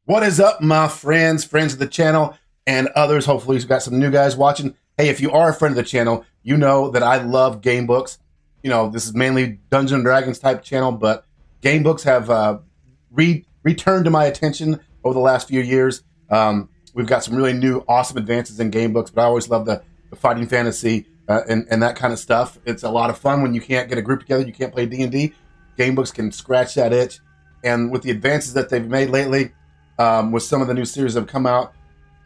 What is up, my friends of the channel, and others? Hopefully, you've got some new guys watching. Hey, if you are a friend of the channel, you know that I love game books. You know, this is mainly Dungeons and Dragons type channel, but game books have returned to my attention over the last few years. We've got some really new, awesome advances in game books, but I always love the fighting fantasy and that kind of stuff. It's a lot of fun when you can't get a group together, you can't play D&D. Game books can scratch that itch, and with the advances that they've made lately, with some of the new series that have come out,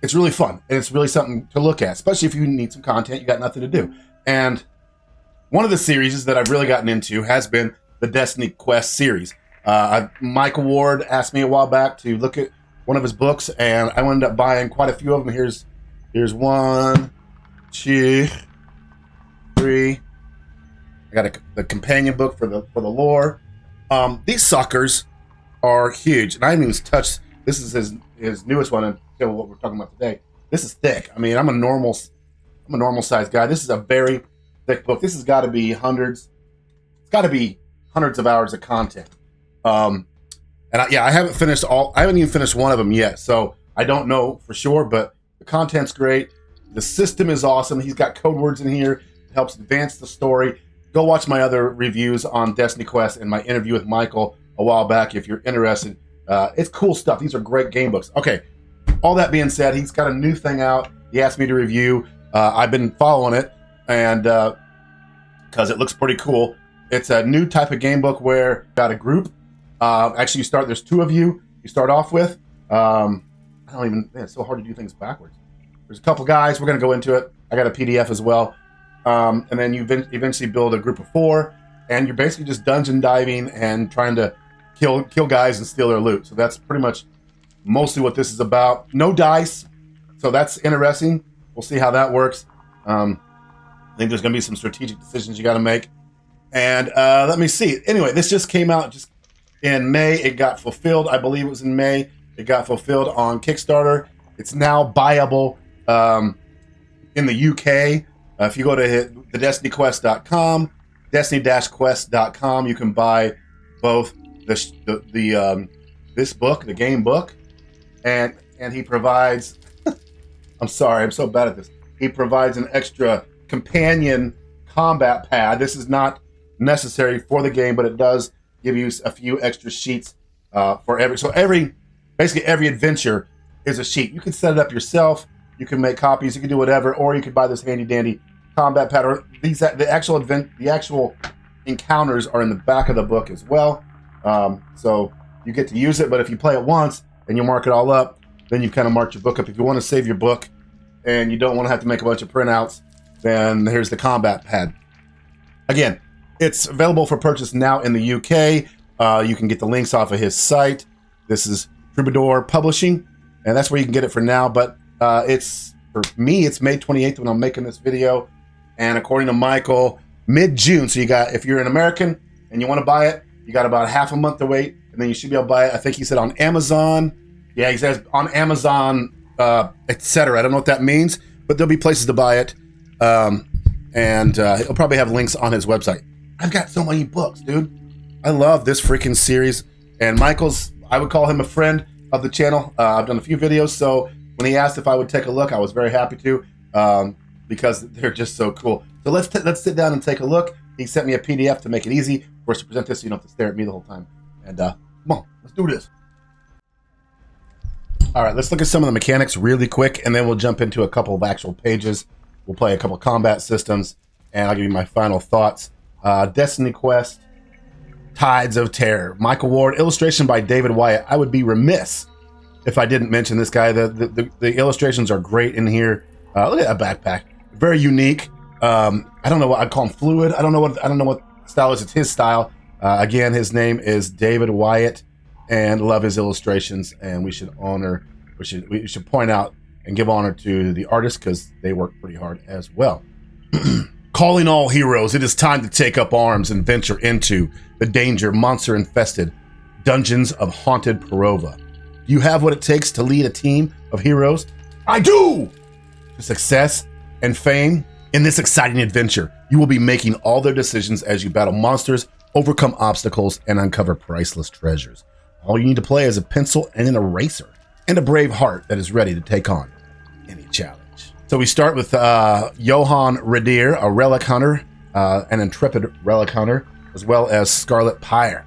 it's really fun, and it's really something to look at, especially if you need some content, you got nothing to do. And one of the series that I've really gotten into has been the Destiny Quest series. Michael Ward asked me a while back to look at one of his books, and I ended up buying quite a few of them. Here's 1, 2, 3. I got the companion book for the lore. These suckers are huge, and I haven't even touched. This is his newest one, and what we're talking about today. This is thick. I mean, I'm a normal sized guy. This is a very thick book. This has got to be hundreds. It's got to be hundreds of hours of content. I haven't finished all. I haven't even finished one of them yet, so I don't know for sure. But the content's great. The system is awesome. He's got code words in here. It helps advance the story. Go watch my other reviews on Destiny Quest and my interview with Michael a while back if you're interested. It's cool stuff. These are great game books. Okay, all that being said, he's got a new thing out. He asked me to review. I've been following it, and because it looks pretty cool. It's a new type of game book where you got a group. Actually, there's 2 of you. You start off with. It's so hard to do things backwards. There's a couple guys. We're going to go into it. I got a PDF as well. And then you eventually build a group of 4, and you're basically just dungeon diving and trying to kill guys and steal their loot. So that's pretty much mostly what this is about. No dice, so that's interesting. We'll see how that works. I think there's going to be some strategic decisions you got to make. And let me see. Anyway, this just came out just in May. It got fulfilled. I believe it was in May. It got fulfilled on Kickstarter. It's now buyable in the UK. If you go to thedestinyquest.com, destiny-quest.com, you can buy both this book, the game book, and he provides. I'm sorry, I'm so bad at this. He provides an extra companion combat pad. This is not necessary for the game, but it does give you a few extra sheets for every. So basically every adventure is a sheet. You can set it up yourself. You can make copies. You can do whatever, or you could buy this handy dandy combat pad. Or the actual encounters are in the back of the book as well. So you get to use it. But if you play it once and you mark it all up, then you kind of mark your book up. If you want to save your book and you don't want to have to make a bunch of printouts, then here's the combat pad. Again, it's available for purchase now in the UK. You can get the links off of his site. This is Troubadour Publishing, and that's where you can get it for now. But it's May 28th when I'm making this video, and according to Michael, mid-June. So if you're an American and you want to buy it, you got about half a month to wait, and then you should be able to buy it. I think he said on Amazon. Yeah, he says on Amazon, etc. I don't know what that means, but there'll be places to buy it, and he'll probably have links on his website. I've got so many books, dude. I love this freaking series, and Michael's. I would call him a friend of the channel. I've done a few videos, so when he asked if I would take a look, I was very happy to, because they're just so cool. So let's sit down and take a look. He sent me a PDF to make it easy, of course, to present this so you don't have to stare at me the whole time. And come on, let's do this. All right, let's look at some of the mechanics really quick, and then we'll jump into a couple of actual pages. We'll play a couple of combat systems, and I'll give you my final thoughts. Destiny Quest, Tides of Terror. Michael Ward, illustration by David Wyatt. I would be remiss if I didn't mention this guy. The illustrations are great in here. Look at that backpack, very unique. I don't know what I'd call him, fluid. I don't know what style is. It's his style. Again, his name is David Wyatt, and love his illustrations. And we should point out and give honor to the artists because they work pretty hard as well. Calling all heroes, it is time to take up arms and venture into the monster-infested dungeons of haunted Perova. Do you have what it takes to lead a team of heroes? I do! To success and fame in this exciting adventure, you will be making all their decisions as you battle monsters, overcome obstacles, and uncover priceless treasures. All you need to play is a pencil and an eraser. and a brave heart that is ready to take on any challenge. So we start with Johann Radier, a relic hunter, an intrepid relic hunter, as well as Scarlet Pyre.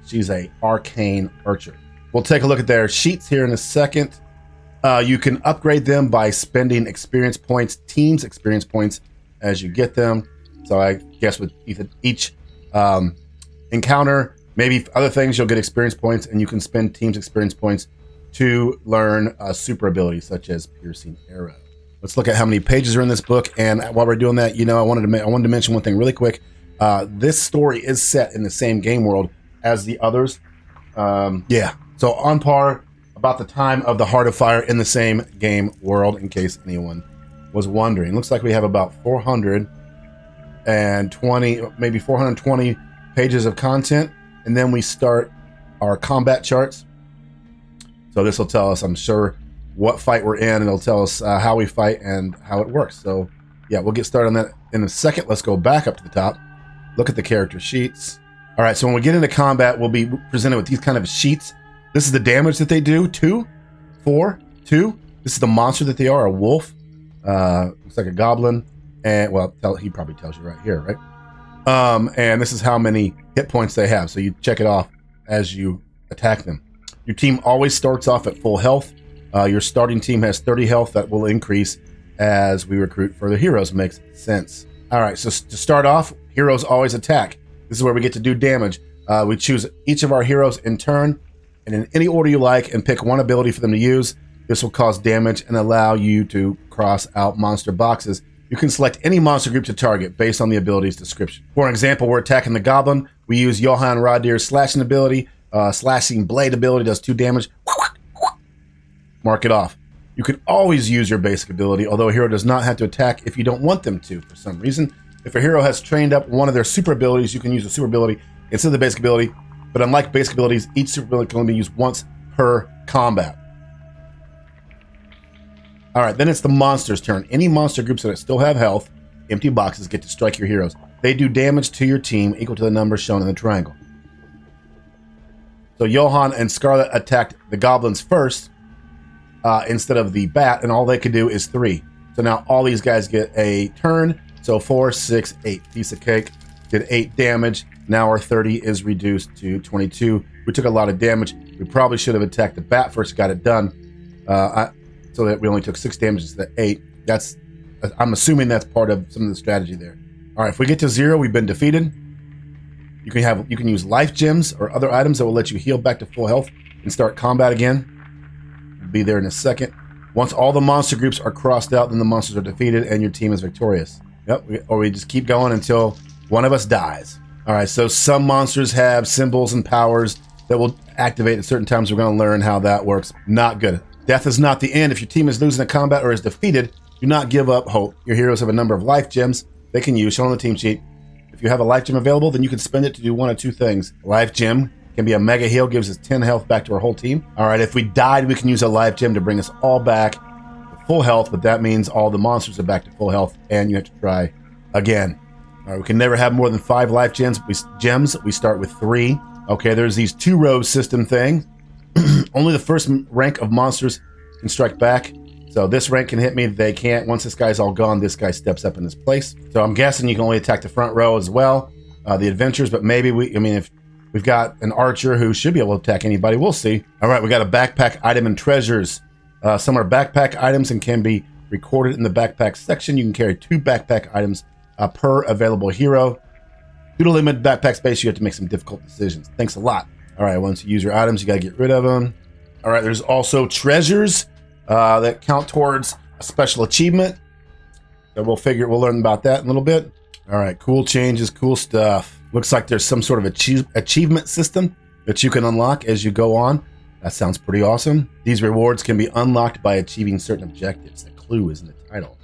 She's a arcane archer. We'll take a look at their sheets here in a second. You can upgrade them by spending experience points, teams experience points, as you get them. So I guess with each encounter, maybe other things, you'll get experience points, and you can spend teams experience points to learn super abilities such as piercing arrow. Let's look at how many pages are in this book. And while we're doing that, I wanted to mention one thing really quick. This story is set in the same game world as the others. So on par, about the time of the Heart of Fire, in the same game world, in case anyone was wondering. Looks like we have about 420, maybe 420 pages of content, and then we start our combat charts. So this will tell us, I'm sure, what fight we're in, and it'll tell us how we fight and how it works. So yeah, we'll get started on that in a second. Let's go back up to the top, look at the character sheets. All right, so when we get into combat, we'll be presented with these kind of sheets. This is the damage that they do, 2, 4, 2. This is the monster that they are, a wolf. Looks like a goblin. And, well, he probably tells you right here, right? And this is how many hit points they have. So you check it off as you attack them. Your team always starts off at full health. Your starting team has 30 health. That will increase as we recruit further heroes. Makes sense. All right, so to start off, heroes always attack. This is where we get to do damage. We choose each of our heroes in turn, and in any order you like, and pick one ability for them to use. This will cause damage and allow you to cross out monster boxes. You can select any monster group to target based on the ability's description. For example, we're attacking the goblin. We use Johann Radier's slashing ability. Slashing blade ability does 2 damage. Mark it off. You can always use your basic ability, although a hero does not have to attack if you don't want them to for some reason. If a hero has trained up one of their super abilities, you can use the super ability instead of the basic ability. But unlike basic abilities, each super ability can only be used once per combat. All right, then it's the monster's turn. Any monster groups that still have health, empty boxes, get to strike your heroes. They do damage to your team equal to the number shown in the triangle. So Johann and Scarlet attacked the goblins first instead of the bat, and all they could do is 3. So now all these guys get a turn. So 4, 6, 8. Piece of cake. Did 8 damage. Now our 30 is reduced to 22. We took a lot of damage. We probably should have attacked the bat first, got it done. So that we only took 6 damage instead of 8. I'm assuming that's part of some of the strategy there. All right, if we get to 0, we've been defeated. You can use life gems or other items that will let you heal back to full health and start combat again. We'll be there in a second. Once all the monster groups are crossed out, then the monsters are defeated and your team is victorious. Yep, or we just keep going until one of us dies. All right, so some monsters have symbols and powers that will activate at certain times. We're going to learn how that works. Not good. Death is not the end. If your team is losing a combat or is defeated, do not give up hope. Your heroes have a number of life gems they can use, shown on the team sheet. If you have a life gem available, then you can spend it to do one of 2 things. A life gem can be a mega heal, gives us 10 health back to our whole team. All right, if we died, we can use a life gem to bring us all back to full health, but that means all the monsters are back to full health, and you have to try again. All right, we can never have more than 5 life gems. We start with 3. Okay, there's these 2-row system thing. Only the first rank of monsters can strike back. So this rank can hit me, they can't. Once this guy's all gone, this guy steps up in his place. So I'm guessing you can only attack the front row as well, the adventurers, but maybe if we've got an archer who should be able to attack anybody, we'll see. All right, we got a backpack item and treasures. Some are backpack items and can be recorded in the backpack section. You can carry 2 backpack items per available hero. Due to limited backpack space, you have to make some difficult decisions. Thanks a lot. All right, once you use your items, you got to get rid of them. All right, there's also treasures that count towards a special achievement. So we'll learn about that in a little bit. All right, cool changes, cool stuff. Looks like there's some sort of achievement system that you can unlock as you go on. That sounds pretty awesome. These rewards can be unlocked by achieving certain objectives. The clue is in the title.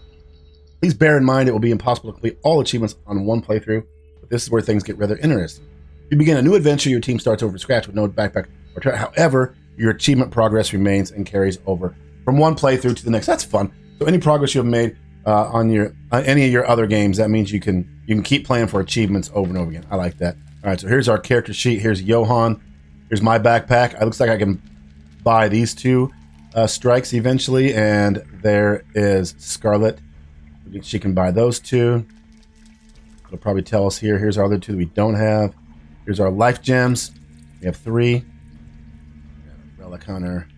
Please bear in mind it will be impossible to complete all achievements on one playthrough, but this is where things get rather interesting. If you begin a new adventure, your team starts over from scratch with no backpack or treasure. However, your achievement progress remains and carries over from one playthrough to the next. That's fun. So any progress you have made on any of your other games, that means you can keep playing for achievements over and over again. I like that. All right, so here's our character sheet. Here's Johann. Here's my backpack. It looks like I can buy these 2 strikes eventually, and there is Scarlet. She can buy those two. It'll probably tell us here. Here's our other two that we don't have. Here's our life gems. We have 3. Relic Hunter.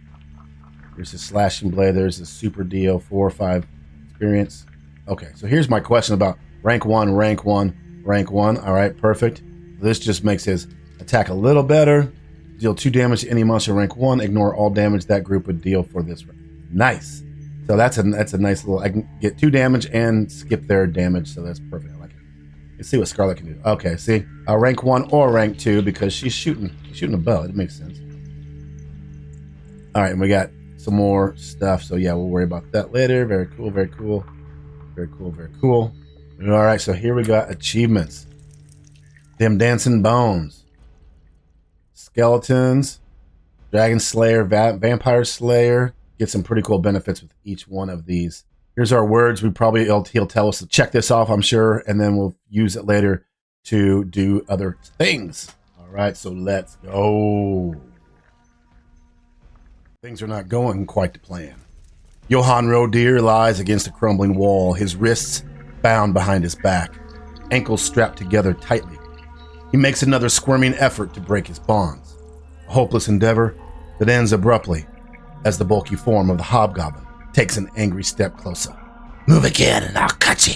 Here's the slashing blade. There's the super deal. 4 or 5 experience. Okay, so here's my question about rank 1, rank 1, rank 1. All right, perfect. This just makes his attack a little better. Deal 2 damage to any monster rank 1. Ignore all damage that group would deal for this rank. Nice. So that's a nice little. I can get 2 damage and skip their damage, so that's perfect. I like it. Let's see what Scarlet can do. Okay, see, rank 1 or rank 2 because she's shooting a bow. It makes sense. All right, and we got some more stuff. So yeah, we'll worry about that later. Very cool. Very cool. Very cool. Very cool. All right, so here we got achievements. Them dancing bones. Skeletons, Dragon Slayer, Vampire Slayer. Get some pretty cool benefits with each one of these. Here's our words. He'll tell us to check this off, I'm sure, and then we'll use it later to do other things. All right, so let's go. Things are not going quite to plan. Johann Rodeer lies against a crumbling wall, his wrists bound behind his back, ankles strapped together tightly. He makes another squirming effort to break his bonds, a hopeless endeavor that ends abruptly as the bulky form of the hobgoblin takes an angry step closer. Move again and I'll cut you.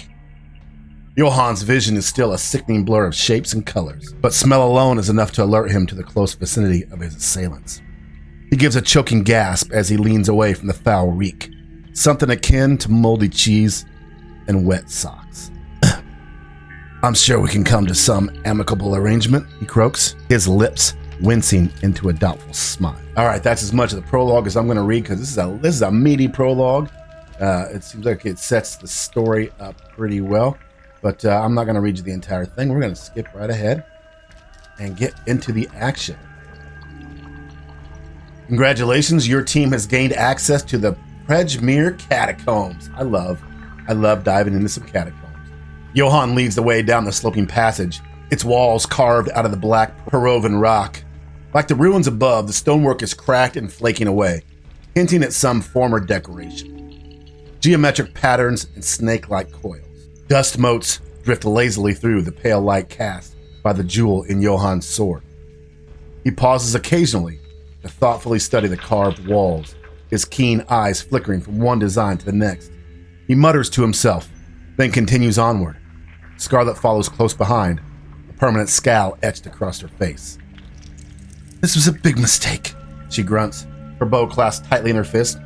Johann's vision is still a sickening blur of shapes and colors, but smell alone is enough to alert him to the close vicinity of his assailants. He gives a choking gasp as he leans away from the foul reek, something akin to moldy cheese and wet socks. I'm sure we can come to some amicable arrangement, he croaks, his lips wincing into a doubtful smile. All right, that's as much of the prologue as I'm going to read because this is a meaty prologue. It seems like it sets the story up pretty well, but I'm not going to read you the entire thing. We're going to skip right ahead and get into the action. Congratulations, your team has gained access to the Predgemere Catacombs. I love diving into some catacombs. Johann leads the way down the sloping passage, its walls carved out of the black Perovan rock. Like the ruins above, the stonework is cracked and flaking away, hinting at some former decoration. Geometric patterns and snake-like coils. Dust motes drift lazily through the pale light cast by the jewel in Johann's sword. He pauses occasionally to thoughtfully study the carved walls, his keen eyes flickering from one design to the next. He mutters to himself, then continues onward. Scarlet follows close behind, a permanent scowl etched across her face. This was a big mistake, she grunts, her bow clasped tightly in her fist.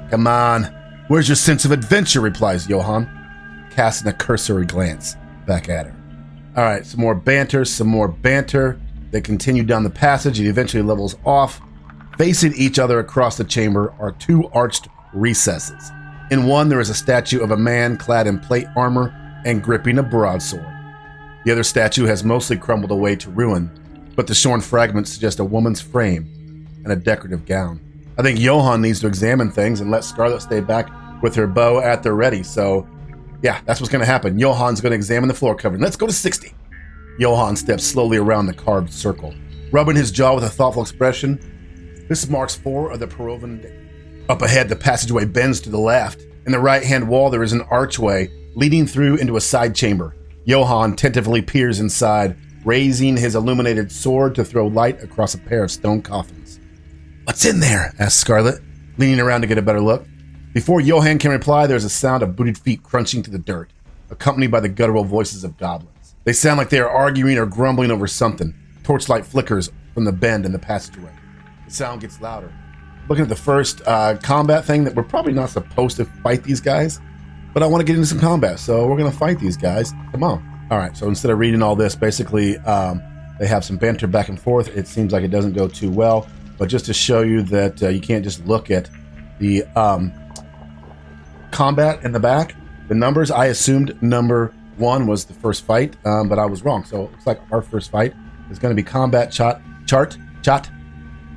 Come on, where's your sense of adventure, replies Johann, casting a cursory glance back at her. All right, some more banter. They continue down the passage. It eventually levels off. Facing each other across the chamber are 2 arched recesses. In one, there is a statue of a man clad in plate armor and gripping a broadsword. The other statue has mostly crumbled away to ruin, but the shorn fragments suggest a woman's frame and a decorative gown. I think Johann needs to examine things and let Scarlet stay back with her bow at the ready. So, yeah, that's what's going to happen. Johann's going to examine the floor covering. Let's go to 60. Johann steps slowly around the carved circle, rubbing his jaw with a thoughtful expression. This marks 4 of the Perovan. Up ahead, the passageway bends to the left. In the right-hand wall, there is an archway leading through into a side chamber. Johann tentatively peers inside, raising his illuminated sword to throw light across a pair of stone coffins. What's in there? Asks Scarlet, leaning around to get a better look. Before Johann can reply, there's a sound of booted feet crunching to the dirt, accompanied by the guttural voices of goblins. They sound like they are arguing or grumbling over something. Torchlight flickers from the bend in the passageway. The sound gets louder. Looking at the first combat thing, that we're probably not supposed to fight these guys, but I want to get into some combat, so we're going to fight these guys. Come on. All right, so instead of reading all this, basically they have some banter back and forth. It seems like it doesn't go too well, but just to show you that you can't just look at the combat in the back, the numbers, I assumed number 1 was the first fight, but I was wrong. So it looks like our first fight is going to be combat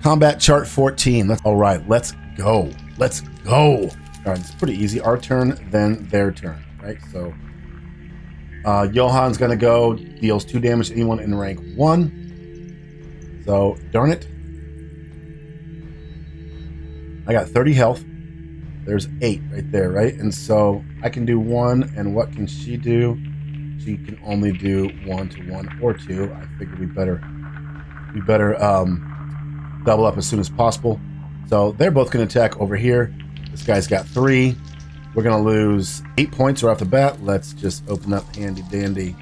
combat chart 14. All right, let's go. All right, it's pretty easy. Our turn, then their turn, right? So Johann's going to go, deals 2 damage to anyone in rank 1. So, darn it. I got 30 health. There's 8 right there, right? And so I can do 1, and what can she do? She can only do 1 to 1 or 2. I figured we better double up as soon as possible. So they're both going to attack over here. This guy's got 3. We're going to lose 8 points right off the bat. Let's just open up handy dandy.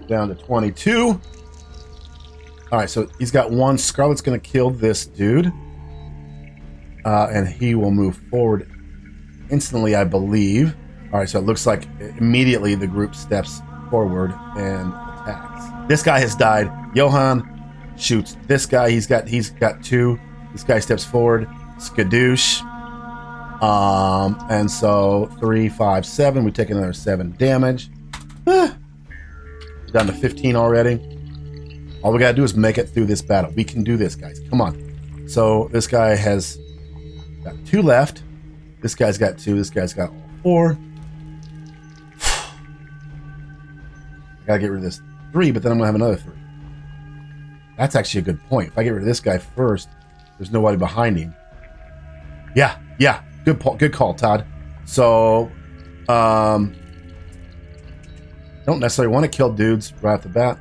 Down to 22. All right, so he's got 1. Scarlet's going to kill this dude. And he will move forward instantly, I believe. All right, so it looks like immediately the group steps forward and attacks. This guy has died. Johan shoots this guy. He's got 2. This guy steps forward. Skadoosh. And so 3, 5, 7. We take another 7 damage. Down to 15 already. All we gotta do is make it through this battle. We can do this, guys. Come on. So this guy has got 2 left. This guy's got 2. This guy's got 4. I gotta get rid of this 3, but then I'm gonna have another 3. That's actually a good point. If I get rid of this guy first, there's nobody behind him. Yeah. Good call, Todd. So, don't necessarily want to kill dudes right off the bat.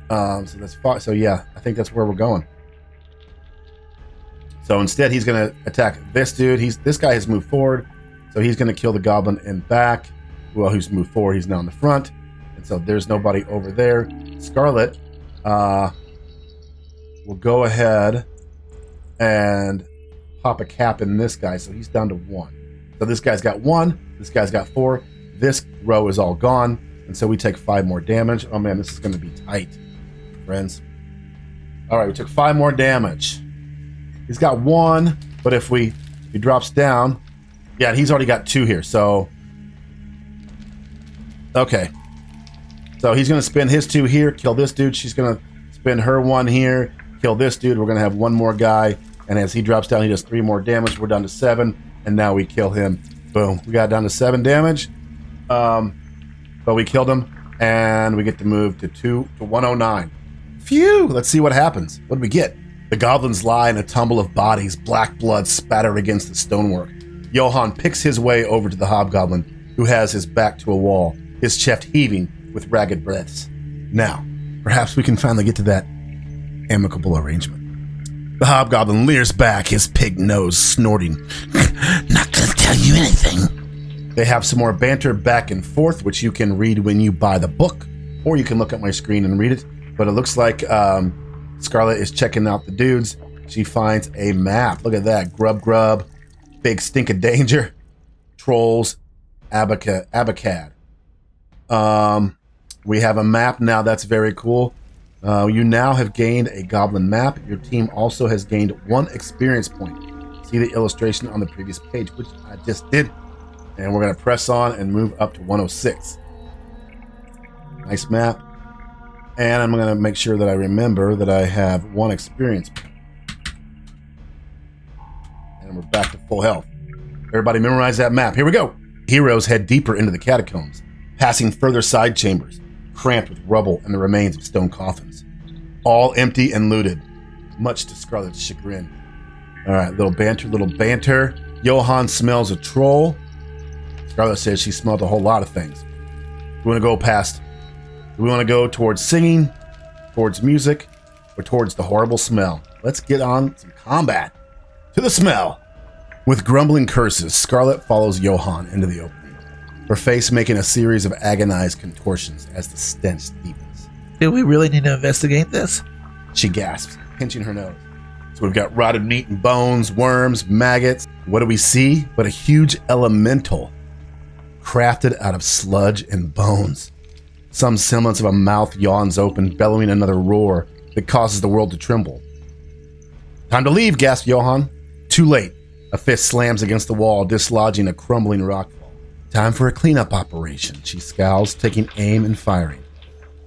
So that's fine. So yeah, I think that's where we're going. So instead, he's going to attack this dude. This guy has moved forward, so he's going to kill the goblin in back. Well, who's moved forward? He's now in the front, and so there's nobody over there. Scarlet will go ahead and pop a cap in this guy, so he's down to 1. So this guy's got 1. This guy's got 4. This row is all gone, and so we take 5 more damage. Oh man, this is going to be tight, friends. All right, we took 5 more damage. He's got 1, but if he drops down, yeah, he's already got 2 here. So, okay. So he's going to spend his 2 here, kill this dude. She's going to spend her 1 here, kill this dude. We're going to have 1 more guy, and as he drops down, he does 3 more damage. We're down to 7, and now we kill him. Boom. We got down to 7 damage, but we killed him, and we get to move to 109. Phew! Let's see what happens. What do we get? The goblins lie in a tumble of bodies, black blood spattered against the stonework. Johan picks his way over to the hobgoblin, who has his back to a wall, his chest heaving with ragged breaths. Now, perhaps we can finally get to that amicable arrangement. The hobgoblin leers back, his pig nose snorting. Not gonna tell you anything. They have some more banter back and forth, which you can read when you buy the book, or you can look at my screen and read it. But it looks like Scarlet is checking out the dudes. She finds a map. Look at that. Grub, big stink of danger, trolls, Abacad. We have a map now. That's very cool. You now have gained a goblin map. Your team also has gained 1 experience point. See the illustration on the previous page, which I just did. And we're going to press on and move up to 106. Nice map. And I'm going to make sure that I remember that I have 1 experience point. And we're back to full health. Everybody memorize that map. Here we go. Heroes head deeper into the catacombs, passing further side chambers, cramped with rubble and the remains of stone coffins. All empty and looted, much to Scarlet's chagrin. All right, little banter. Johan smells a troll. Scarlet says she smelled a whole lot of things. We want to go past... Do we want to go towards singing, towards music, or towards the horrible smell? Let's get on some combat. To the smell. With grumbling curses, Scarlet follows Johan into the opening, her face making a series of agonized contortions as the stench deepens. Do we really need to investigate this? She gasps, pinching her nose. So we've got rotted meat and bones, worms, maggots. What do we see but a huge elemental crafted out of sludge and bones? Some semblance of a mouth yawns open, bellowing another roar that causes the world to tremble. Time to leave, gasps Johan. Too late. A fist slams against the wall, dislodging a crumbling rockfall. Time for a cleanup operation, she scowls, taking aim and firing.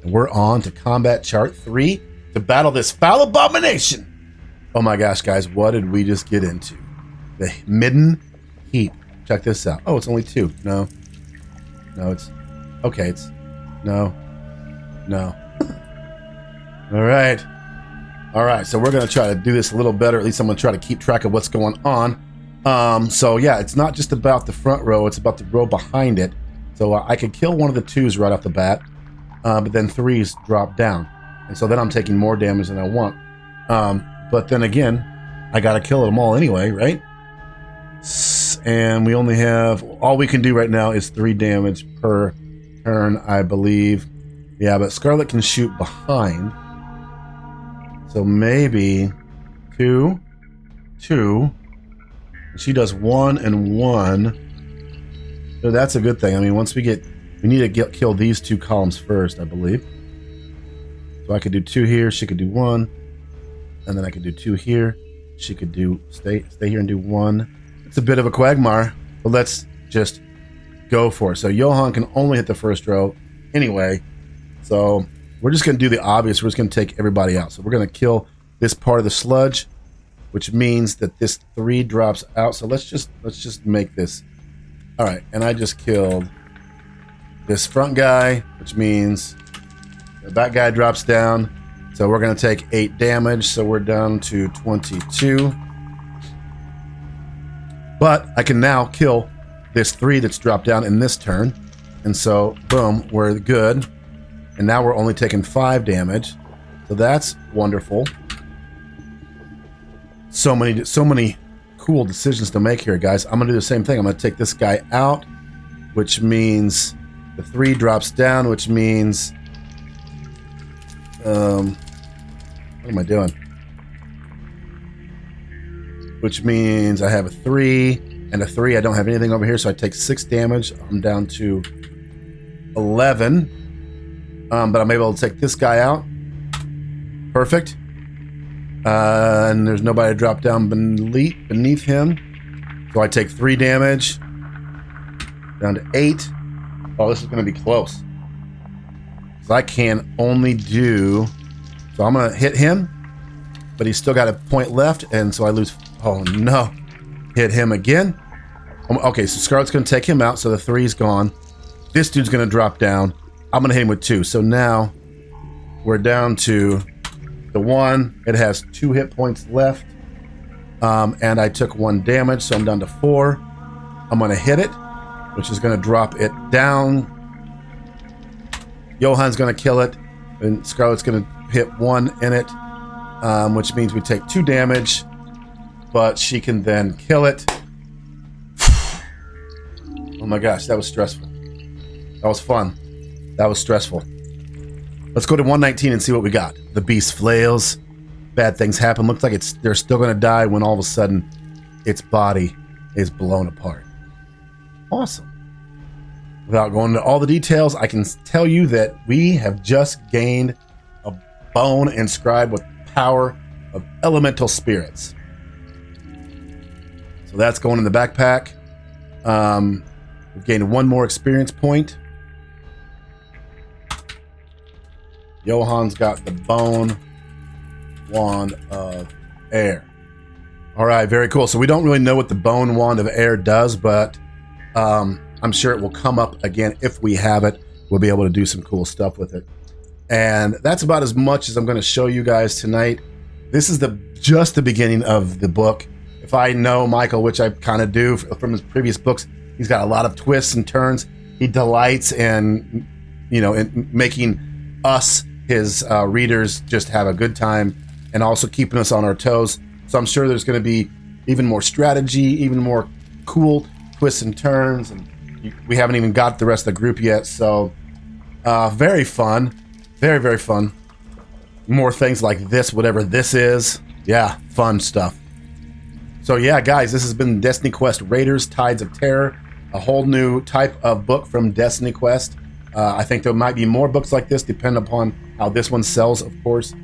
And we're on to combat chart 3 to battle this foul abomination. Oh my gosh, guys, what did we just get into? The Midden Heap. Check this out. Oh, it's only 2. No, it's... Okay, it's... No. All right. All right, so we're gonna try to do this a little better. At least I'm gonna try to keep track of what's going on. So yeah, it's not just about the front row, it's about the row behind it. So I could kill one of the 2s right off the bat, but then 3s drop down. And so then I'm taking more damage than I want. But then again, I gotta kill them all anyway, right? And we only have, all we can do right now is 3 damage per turn, I believe. Yeah, but Scarlet can shoot behind. So maybe 2, 2. She does 1 and 1. So that's a good thing. I mean, once we need to kill these 2 columns first, I believe. So I could do 2 here, she could do 1. And then I could do 2 here. She could do, stay here and do 1. It's a bit of a quagmire, but let's just go for it. So Johan can only hit the first row anyway. So we're just going to do the obvious. We're just going to take everybody out. So we're going to kill this part of the sludge, which means that this 3 drops out. So let's just make this. All right, and I just killed this front guy, which means the back guy drops down. So we're going to take 8 damage. So we're down to 22. But I can now kill this 3 that's dropped down in this turn. And so, boom, we're good. And now we're only taking 5 damage. So that's wonderful. So many cool decisions to make here, guys. I'm going to do the same thing. I'm going to take this guy out, which means the 3 drops down, which means... what am I doing? Which means I have a 3 and a 3. I don't have anything over here, so I take 6 damage. I'm down to 11. But I'm able to take this guy out. Perfect. And there's nobody to drop down beneath him. So I take 3 damage. Down to 8. Oh, this is going to be close. So I can only do... So I'm going to hit him. But he's still got a point left. And so I lose... Oh, no. Hit him again. Okay, so Scarlet's going to take him out. So the 3's gone. This dude's going to drop down. I'm going to hit him with 2. So now we're down to the 1. It has 2 hit points left. And I took 1 damage, so I'm down to 4. I'm going to hit it, which is going to drop it down. Johan's going to kill it. And Scarlet's going to hit 1 in it, which means we take 2 damage. But she can then kill it. Oh my gosh, that was stressful. That was fun. That was stressful. Let's go to 119 and see what we got. The beast flails. Bad things happen. Looks like they're still going to die when all of a sudden its body is blown apart. Awesome. Without going into all the details, I can tell you that we have just gained a bone inscribed with power of elemental spirits. So that's going in the backpack. We've gained 1 more experience point. Johan's got the bone wand of air. All right, very cool. So we don't really know what the bone wand of air does, but I'm sure it will come up again if we have it. We'll be able to do some cool stuff with it. And that's about as much as I'm going to show you guys tonight. This is just the beginning of the book. If I know Michael, which I kind of do from his previous books, he's got a lot of twists and turns. He delights in making us, his readers, just have a good time and also keeping us on our toes. So I'm sure there's going to be even more strategy, even more cool twists and turns. And we haven't even got the rest of the group yet. So very fun. Very, very fun. More things like this, whatever this is. Yeah, fun stuff. So yeah, guys, this has been Destiny Quest Raiders Tides of Terror, a whole new type of book from Destiny Quest. I think there might be more books like this, depending upon how this one sells, of course.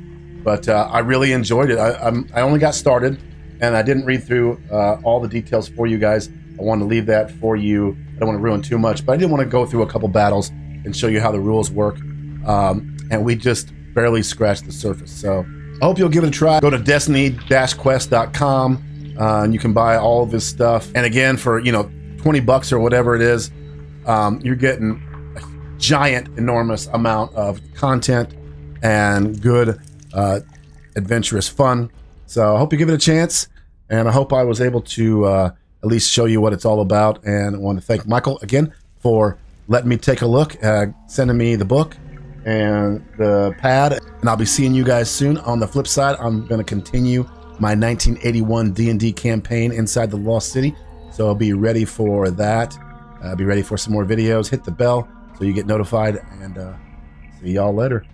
But I really enjoyed it. I only got started, and I didn't read through all the details for you guys. I wanted to leave that for you. I don't want to ruin too much, but I did want to go through a couple battles and show you how the rules work. And we just barely scratched the surface. So I hope you'll give it a try. Go to destiny-quest.com. And you can buy all of this stuff. And again, for $20 or whatever it is, you're getting a giant, enormous amount of content and good adventurous fun. So I hope you give it a chance, and I hope I was able to at least show you what it's all about. And I want to thank Michael again for letting me take a look, sending me the book and the pad. And I'll be seeing you guys soon. On the flip side, I'm going to continue my 1981 D&D campaign inside the Lost City. So I'll be ready for that. Be ready for some more videos. Hit the bell so you get notified, and see y'all later.